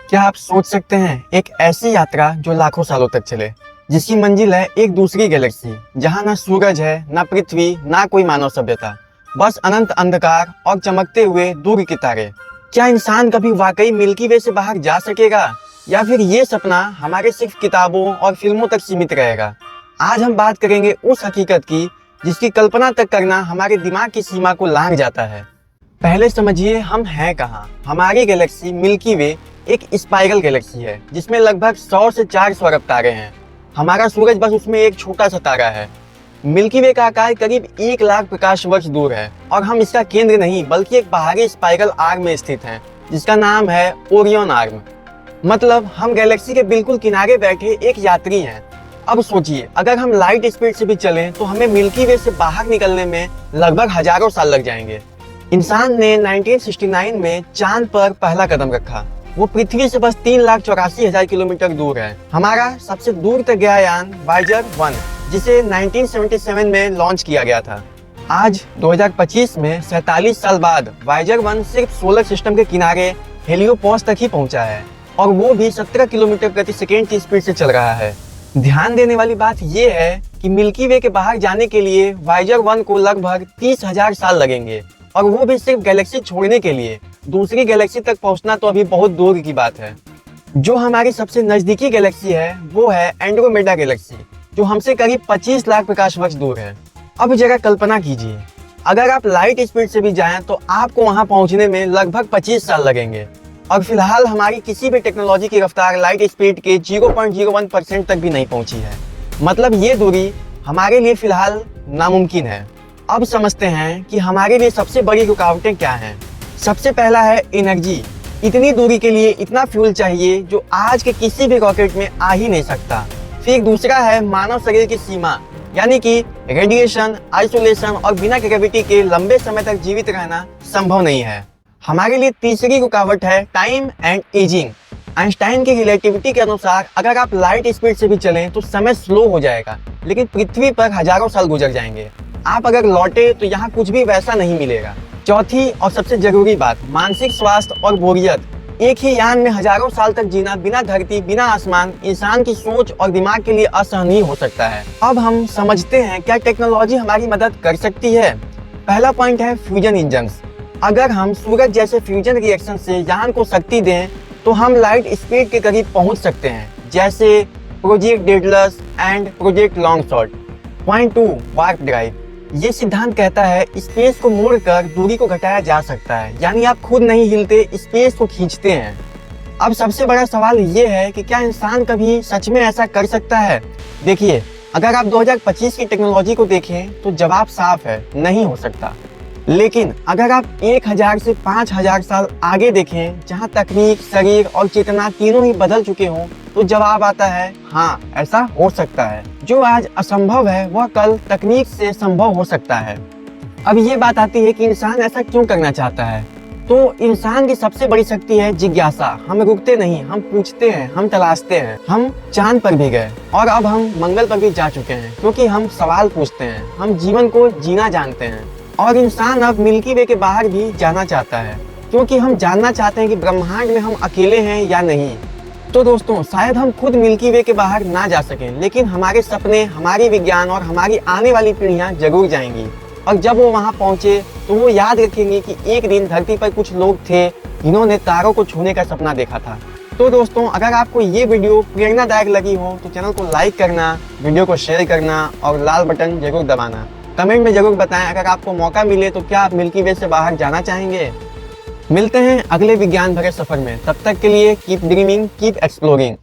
क्या आप सोच सकते हैं एक ऐसी यात्रा जो लाखों सालों तक चले, जिसकी मंजिल है एक दूसरी गैलेक्सी, जहां ना सूरज है, ना पृथ्वी, ना कोई मानव सभ्यता, बस अनंत अंधकार और चमकते हुए दूर के तारे। क्या इंसान कभी वाकई मिल्की वे से बाहर जा सकेगा, या फिर ये सपना हमारे सिर्फ किताबों और फिल्मों तक सीमित रहेगा? आज हम बात करेंगे उस हकीकत की जिसकी कल्पना तक करना हमारे दिमाग की सीमा को लांघ जाता है। पहले समझिए हम हैं कहाँ। हमारी गैलेक्सी मिल्की वे एक स्पाइरल गैलेक्सी है जिसमें लगभग 100 से 400 अरब तारे हैं। हमारा सूरज बस उसमें एक छोटा सा तारा है। मिल्की वे का आकार करीब 1 लाख प्रकाश वर्ष दूर है और हम इसका केंद्र नहीं बल्कि एक बाहरी स्पाइरल आर्म में स्थित हैं, जिसका नाम है ओरियन आर्म। मतलब हम गैलेक्सी के बिल्कुल किनारे बैठे एक यात्री हैं। अब सोचिए, अगर हम लाइट स्पीड से भी चलें तो हमें मिल्की वे से बाहर निकलने में लगभग हजारों साल लग जाएंगे। इंसान ने 1969 में चांद पर पहला कदम रखा। वो पृथ्वी से बस 3,84,000 किलोमीटर दूर है। हमारा सबसे दूर तक गया यान वायेजर 1, जिसे 1977 में लॉन्च किया गया था। आज 2025 में 47 साल बाद वायेजर 1 सिर्फ सोलर सिस्टम के किनारे हेलियोपोस तक ही पहुंचा है, और वो भी 17 किलोमीटर प्रति सेकेंड की स्पीड से चल रहा है। ध्यान देने वाली बात यह है कि मिल्की वे के बाहर जाने के लिए वायेजर 1 को लगभग 30,000 साल लगेंगे, और वो भी सिर्फ गैलेक्सी छोड़ने के लिए। दूसरी गैलेक्सी तक पहुंचना तो अभी बहुत दूर की बात है। जो हमारी सबसे नजदीकी गैलेक्सी है वो है एंड्रोमेडा गैलेक्सी, जो हमसे करीब 25 लाख प्रकाश वर्ष दूर है। अब जरा कल्पना कीजिए, अगर आप लाइट स्पीड से भी जाएं तो आपको वहां पहुंचने में लगभग 25 साल लगेंगे, और फिलहाल हमारी किसी भी टेक्नोलॉजी की रफ्तार लाइट स्पीड के 0.01% तक भी नहीं पहुंची है। मतलब ये दूरी हमारे लिए फिलहाल नामुमकिन है। अब समझते हैं कि हमारे लिए सबसे बड़ी रुकावटें क्या हैं। सबसे पहला है एनर्जी। इतनी दूरी के लिए इतना फ्यूल चाहिए जो आज के किसी भी रॉकेट में आ ही नहीं सकता। फिर दूसरा है मानव शरीर की सीमा, यानी कि रेडिएशन, आइसोलेशन और बिना ग्रेविटी के लंबे समय तक जीवित रहना संभव नहीं है। हमारे लिए तीसरी रुकावट है टाइम एंड एजिंग। आइंस्टाइन की रिलेटिविटी के अनुसार अगर आप लाइट स्पीड से भी चलें तो समय स्लो हो जाएगा, लेकिन पृथ्वी पर हजारों साल गुजर जाएंगे। आप अगर लौटे तो यहाँ कुछ भी वैसा नहीं मिलेगा। चौथी और सबसे जरूरी बात, मानसिक स्वास्थ्य और बोरियत। एक ही यान में हजारों साल तक जीना बिना धरती, बिना आसमान, इंसान की सोच और दिमाग के लिए असहनीय हो सकता है। अब हम समझते हैं क्या टेक्नोलॉजी हमारी मदद कर सकती है। पहला पॉइंट है फ्यूजन इंजन्स। अगर हम सूरज जैसे फ्यूजन रिएक्शन से यान को शक्ति दें तो हम लाइट स्पीड के करीब पहुंच सकते हैं, जैसे project Daedalus and project long shot. Point 2, warp drive. ये सिद्धांत कहता है स्पेस को मोड़कर दूरी को घटाया जा सकता है, यानी आप खुद नहीं हिलते, स्पेस को खींचते हैं। अब सबसे बड़ा सवाल ये है कि क्या इंसान कभी सच में ऐसा कर सकता है। देखिए, अगर आप 2025 की टेक्नोलॉजी को देखें तो जवाब साफ है, नहीं हो सकता। लेकिन अगर आप 1000 से 5000 साल आगे देखें, जहां तकनीक, शरीर और चेतना तीनों ही बदल चुके हों, तो जवाब आता है हाँ, ऐसा हो सकता है। जो आज असंभव है वह कल तकनीक से संभव हो सकता है। अब ये बात आती है कि इंसान ऐसा क्यों करना चाहता है। तो इंसान की सबसे बड़ी शक्ति है जिज्ञासा। हम रुकते नहीं, हम पूछते हैं, हम तलाशते हैं। हम चांद पर भी गए और अब हम मंगल पर भी जा चुके हैं, क्योंकि हम सवाल पूछते हैं, हम जीवन को जीना जानते हैं। और इंसान अब मिल्की वे के बाहर भी जाना चाहता है, क्योंकि हम जानना चाहते हैं कि ब्रह्मांड में हम अकेले हैं या नहीं। तो दोस्तों, शायद हम खुद मिल्की वे के बाहर ना जा सकें, लेकिन हमारे सपने, हमारी विज्ञान और हमारी आने वाली पीढ़ियां जरूर जाएंगी। और जब वो वहां पहुंचे तो वो याद रखेंगे कि एक दिन धरती पर कुछ लोग थे जिन्होंने तारों को छूने का सपना देखा था। तो दोस्तों, अगर आपको ये वीडियो प्रेरणादायक लगी हो तो चैनल को लाइक करना, वीडियो को शेयर करना और लाल बटन जरूर दबाना। कमेंट में जरूर बताएं अगर आपको मौका मिले तो क्या आप मिल्की वे से बाहर जाना चाहेंगे। मिलते हैं अगले विज्ञान भरे सफर में। तब तक के लिए कीप ड्रीमिंग, कीप एक्सप्लोरिंग।